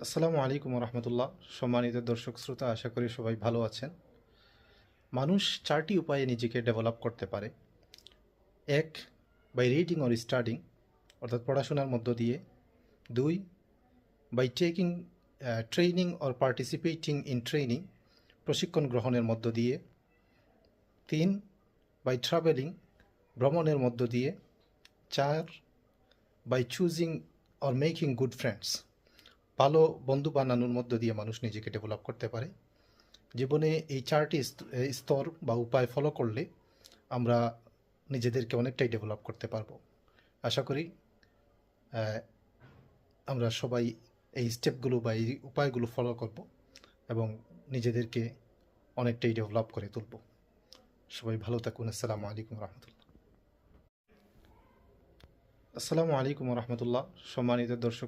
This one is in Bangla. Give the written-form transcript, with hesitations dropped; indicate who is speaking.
Speaker 1: আসসালামু আলাইকুম রহমতুল্লাহ। সম্মানিত দর্শক শ্রোতা, আশা করি সবাই ভালো আছেন। মানুষ চারটি উপায়ে নিজেকে ডেভেলপ করতে পারে। এক, বাই রিডিং অর স্টাডিং, অর্থাৎ পড়াশোনার মধ্য দিয়ে। দুই, by taking training or participating in training, প্রশিক্ষণ গ্রহণের মধ্য দিয়ে। তিন, বাই ট্রাভেলিং, ভ্রমণের মধ্য দিয়ে। চার, by choosing or making good friends, ভালো বন্ধু বানানোর মধ্য দিয়ে মানুষ নিজেকে ডেভেলপ করতে পারে। জীবনে এই চারটি স্তর বা উপায় ফলো করলে আমরা নিজেদেরকে অনেকটাই ডেভেলপ করতে পারবো। আশা করি আমরা সবাই এই স্টেপগুলো বা এই উপায়গুলো ফলো করব এবং নিজেদেরকে অনেকটাই ডেভেলপ করে তুলব। সবাই ভালো থাকুন। আসসালামু আলাইকুম রহমতুল্লাহ। আসসালামু আলাইকুম রহমতুল্লাহ। সম্মানিত দর্শক